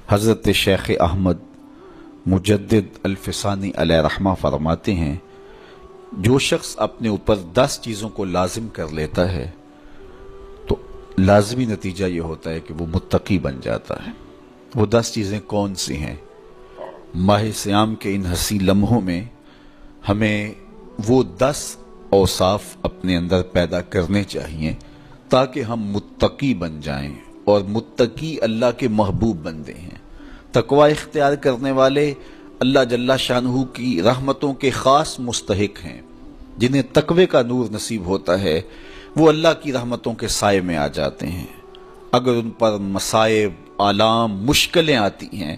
حضرت شیخ احمد مجدد الفسانی علیہ رحمہ فرماتے ہیں، جو شخص اپنے اوپر 10 چیزوں کو لازم کر لیتا ہے تو لازمی نتیجہ یہ ہوتا ہے کہ وہ متقی بن جاتا ہے۔ وہ 10 چیزیں کون سی ہیں؟ ماہ صیام کے ان حسین لمحوں میں ہمیں وہ 10 اوصاف اپنے اندر پیدا کرنے چاہیے تاکہ ہم متقی بن جائیں، اور متقی اللہ کے محبوب بندے ہیں۔ تقوی اختیار کرنے والے اللہ جل شانہ کی رحمتوں کے خاص مستحق ہیں۔ جنہیں تقوی کا نور نصیب ہوتا ہے وہ اللہ کی رحمتوں کے سائے میں آ جاتے ہیں۔ اگر ان پر مصائب، آلام، مشکلیں آتی ہیں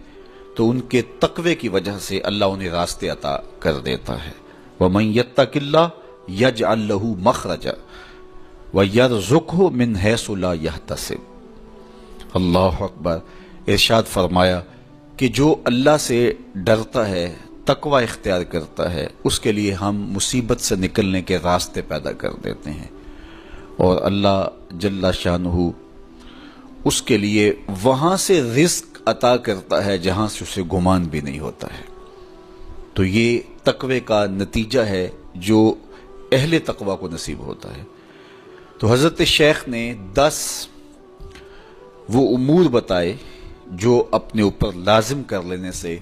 تو ان کے تقوی کی وجہ سے اللہ انہیں راستے عطا کر دیتا ہے۔ وَمَن يَتَّقِ اللَّهَ يَجْعَل لَّهُ مَخْرَجًا وَيَرْزُقْهُ مِنْ حَيْثُ لَا يَحْتَسِبُ۔ اللہ اکبر۔ ارشاد فرمایا کہ جو اللہ سے ڈرتا ہے، تقوی اختیار کرتا ہے، اس کے لیے ہم مصیبت سے نکلنے کے راستے پیدا کر دیتے ہیں، اور اللہ جل شانہ اس کے لیے وہاں سے رزق عطا کرتا ہے جہاں سے اسے گمان بھی نہیں ہوتا ہے۔ تو یہ تقوی کا نتیجہ ہے جو اہل تقوی کو نصیب ہوتا ہے۔ تو حضرت شیخ نے 10 وہ امور بتائے جو اپنے اوپر لازم کر لینے سے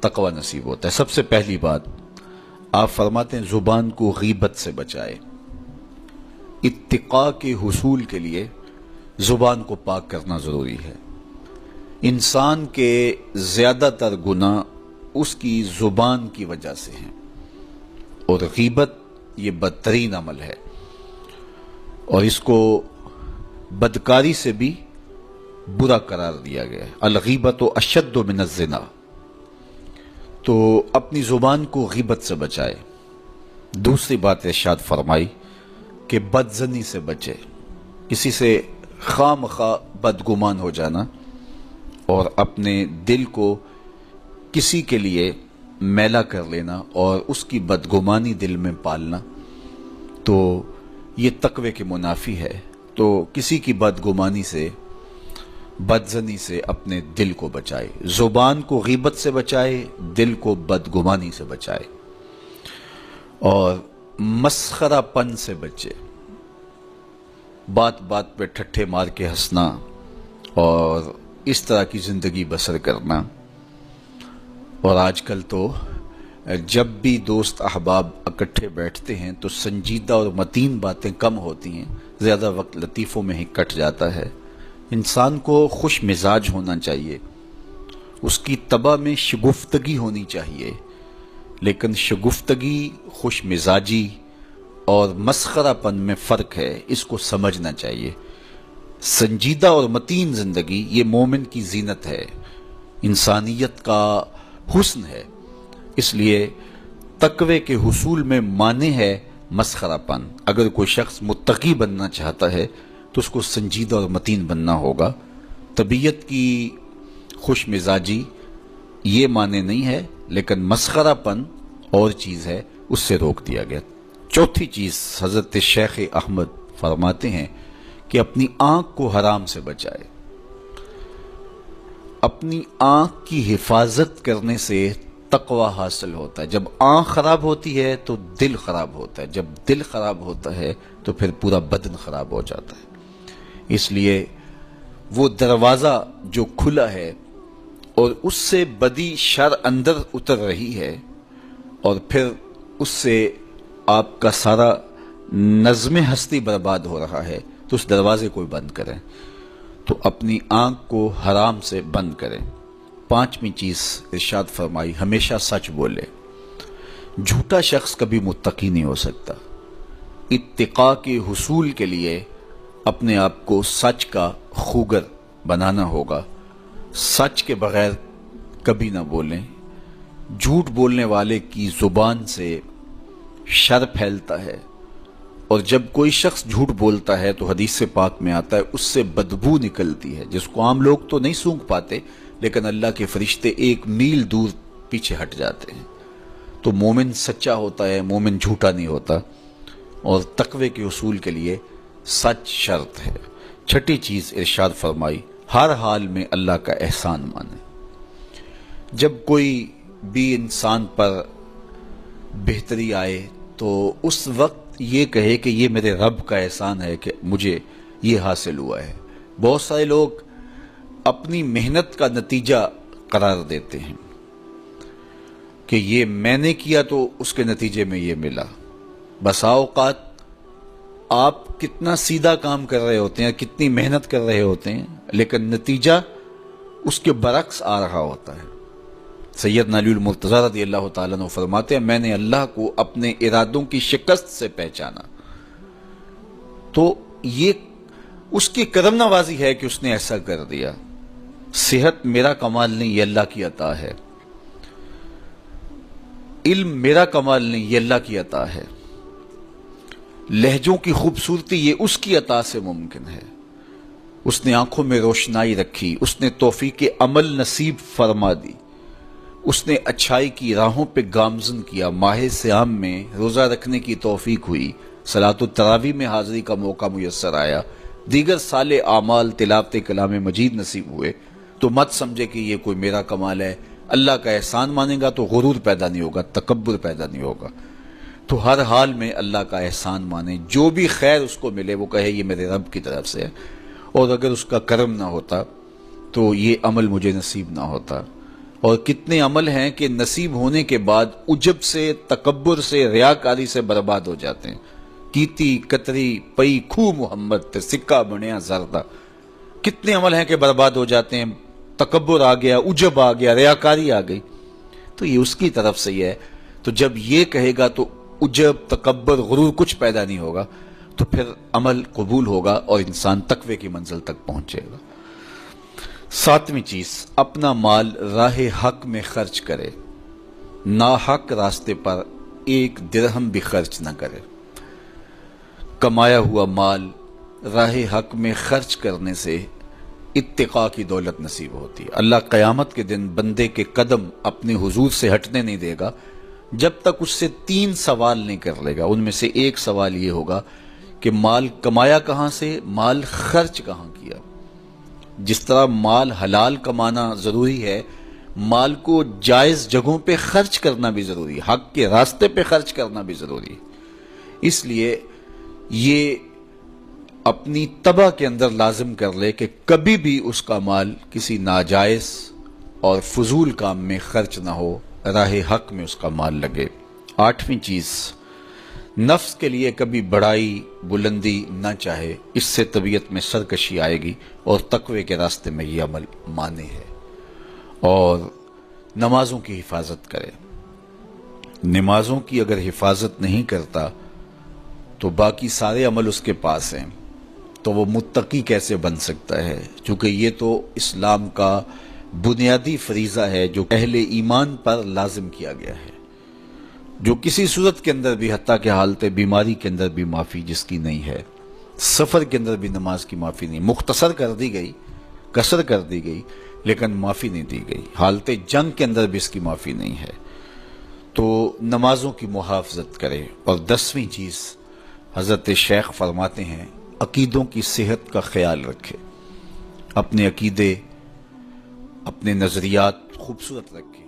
تقوی نصیب ہوتا ہے۔ سب سے پہلی بات آپ فرماتے ہیں زبان کو غیبت سے بچائے۔ اتقاء کے حصول کے لیے زبان کو پاک کرنا ضروری ہے۔ انسان کے زیادہ تر گناہ اس کی زبان کی وجہ سے ہیں، اور غیبت یہ بدترین عمل ہے، اور اس کو بدکاری سے بھی برا قرار دیا گیا ہے۔ الغیبت اشد من الزنا۔ تو اپنی زبان کو غیبت سے بچائے۔ دوسری بات ارشاد فرمائی کہ بدظنی سے بچے، کسی سے خواہ مخواہ بدگمان ہو جانا اور اپنے دل کو کسی کے لیے میلا کر لینا اور اس کی بدگمانی دل میں پالنا، تو یہ تقوی کے منافی ہے۔ تو کسی کی بدگمانی سے، بدظنی سے اپنے دل کو بچائے، زبان کو غیبت سے بچائے، دل کو بدگمانی سے بچائے، اور مسخرہ پن سے بچے۔ بات بات پہ ٹھٹھے مار کے ہنسنا اور اس طرح کی زندگی بسر کرنا۔ اور آج کل تو جب بھی دوست احباب اکٹھے بیٹھتے ہیں تو سنجیدہ اور متین باتیں کم ہوتی ہیں، زیادہ وقت لطیفوں میں ہی کٹ جاتا ہے۔ انسان کو خوش مزاج ہونا چاہیے، اس کی طبع میں شگفتگی ہونی چاہیے، لیکن شگفتگی، خوش مزاجی اور مسخرہ پن میں فرق ہے، اس کو سمجھنا چاہیے۔ سنجیدہ اور متین زندگی یہ مومن کی زینت ہے، انسانیت کا حسن ہے۔ اس لیے تقوی کے حصول میں مانع ہے مسخرہ پن۔ اگر کوئی شخص متقی بننا چاہتا ہے تو اس کو سنجیدہ اور متین بننا ہوگا۔ طبیعت کی خوش مزاجی یہ معنی نہیں ہے، لیکن مسخرہ پن اور چیز ہے، اس سے روک دیا گیا۔ چوتھی چیز حضرت شیخ احمد فرماتے ہیں کہ اپنی آنکھ کو حرام سے بچائے۔ اپنی آنکھ کی حفاظت کرنے سے تقوی حاصل ہوتا ہے۔ جب آنکھ خراب ہوتی ہے تو دل خراب ہوتا ہے، جب دل خراب ہوتا ہے تو پھر پورا بدن خراب ہو جاتا ہے۔ اس لیے وہ دروازہ جو کھلا ہے اور اس سے بدی شر اندر اتر رہی ہے، اور پھر اس سے آپ کا سارا نظم ہستی برباد ہو رہا ہے، تو اس دروازے کو بند کریں۔ تو اپنی آنکھ کو حرام سے بند کریں۔ پانچویں چیز ارشاد فرمائی، ہمیشہ سچ بولے۔ جھوٹا شخص کبھی متقی نہیں ہو سکتا۔ اتقاء کے حصول کے لیے اپنے آپ کو سچ کا خوگر بنانا ہوگا۔ سچ کے بغیر کبھی نہ بولیں۔ جھوٹ بولنے والے کی زبان سے شر پھیلتا ہے، اور جب کوئی شخص جھوٹ بولتا ہے تو حدیث پاک میں آتا ہے اس سے بدبو نکلتی ہے، جس کو عام لوگ تو نہیں سونگھ پاتے، لیکن اللہ کے فرشتے 1 میل دور پیچھے ہٹ جاتے ہیں۔ تو مومن سچا ہوتا ہے، مومن جھوٹا نہیں ہوتا، اور تقوی کے حصول کے لیے سچ شرط ہے۔ چھٹی چیز ارشاد فرمائی، ہر حال میں اللہ کا احسان مانے۔ جب کوئی بھی انسان پر بہتری آئے تو اس وقت یہ کہے کہ یہ میرے رب کا احسان ہے کہ مجھے یہ حاصل ہوا ہے۔ بہت سارے لوگ اپنی محنت کا نتیجہ قرار دیتے ہیں کہ یہ میں نے کیا تو اس کے نتیجے میں یہ ملا۔ بسا اوقات آپ کتنا سیدھا کام کر رہے ہوتے ہیں، کتنی محنت کر رہے ہوتے ہیں، لیکن نتیجہ اس کے برعکس آ رہا ہوتا ہے۔ سیدنا علی المرتضی رضی اللہ تعالیٰ عنہ فرماتے ہیں میں نے اللہ کو اپنے ارادوں کی شکست سے پہچانا، تو یہ اس کی کرم نوازی ہے کہ اس نے ایسا کر دیا۔ صحت میرا کمال نہیں، یہ اللہ کی عطا ہے۔ علم میرا کمال نہیں، یہ اللہ کی عطا ہے۔ لہجوں کی خوبصورتی یہ اس کی عطا سے ممکن ہے۔ اس نے آنکھوں میں روشنائی رکھی، اس نے توفیق عمل نصیب فرما دی، اس نے اچھائی کی راہوں پہ گامزن کیا، ماہ صیام میں روزہ رکھنے کی توفیق ہوئی، صلاۃ التراویح میں حاضری کا موقع میسر آیا، دیگر صالح اعمال تلاوت کلام مجید نصیب ہوئے، تو مت سمجھے کہ یہ کوئی میرا کمال ہے۔ اللہ کا احسان مانے گا تو غرور پیدا نہیں ہوگا، تکبر پیدا نہیں ہوگا۔ تو ہر حال میں اللہ کا احسان مانے، جو بھی خیر اس کو ملے وہ کہے یہ میرے رب کی طرف سے ہے، اور اگر اس کا کرم نہ ہوتا تو یہ عمل مجھے نصیب نہ ہوتا۔ اور کتنے عمل ہیں کہ نصیب ہونے کے بعد عجب سے، تکبر سے، ریاکاری سے برباد ہو جاتے ہیں۔ کیتی کتری پئی کھو محمد تے سکہ بنیا زردہ، کتنے عمل ہیں کہ برباد ہو جاتے ہیں، تکبر آ گیا، عجب آ گیا، ریاکاری آ گئی، تو یہ اس کی طرف سے ہی ہے۔ تو جب یہ کہے گا تو عجب، تکبر، غرور کچھ پیدا نہیں ہوگا، تو پھر عمل قبول ہوگا اور انسان تقوی کی منزل تک پہنچے گا۔ ساتویں چیز، اپنا مال راہ حق میں خرچ کرے، ناحق راستے پر ایک درہم بھی خرچ نہ کرے۔ کمایا ہوا مال راہ حق میں خرچ کرنے سے اتقاء کی دولت نصیب ہوتی ہے۔ اللہ قیامت کے دن بندے کے قدم اپنے حضور سے ہٹنے نہیں دے گا جب تک اس سے 3 سوال نہیں کر لے گا۔ ان میں سے ایک سوال یہ ہوگا کہ مال کمایا کہاں سے، مال خرچ کہاں کیا۔ جس طرح مال حلال کمانا ضروری ہے، مال کو جائز جگہوں پہ خرچ کرنا بھی ضروری ہے، حق کے راستے پہ خرچ کرنا بھی ضروری ہے۔ اس لیے یہ اپنی طبع کے اندر لازم کر لے کہ کبھی بھی اس کا مال کسی ناجائز اور فضول کام میں خرچ نہ ہو، راہ حق میں اس کا مال لگے۔ 8ویں چیز، نفس کے لیے کبھی بڑائی بلندی نہ چاہے، اس سے طبیعت میں سرکشی آئے گی اور تقوی کے راستے میں یہ عمل مانے ہے۔ اور نمازوں کی حفاظت کرے، نمازوں کی اگر حفاظت نہیں کرتا تو باقی سارے عمل اس کے پاس ہیں، تو وہ متقی کیسے بن سکتا ہے؟ چونکہ یہ تو اسلام کا بنیادی فریضہ ہے جو اہل ایمان پر لازم کیا گیا ہے، جو کسی صورت کے اندر بھی، حتیٰ کہ حالت بیماری کے اندر بھی معافی جس کی نہیں ہے، سفر کے اندر بھی نماز کی معافی نہیں، مختصر کر دی گئی، قصر کر دی گئی، لیکن معافی نہیں دی گئی، حالت جنگ کے اندر بھی اس کی معافی نہیں ہے۔ تو نمازوں کی محافظت کرے۔ اور 10ویں چیز، حضرت شیخ فرماتے ہیں عقیدوں کی صحت کا خیال رکھے، اپنے عقیدے، اپنے نظریات خوبصورت رکھے۔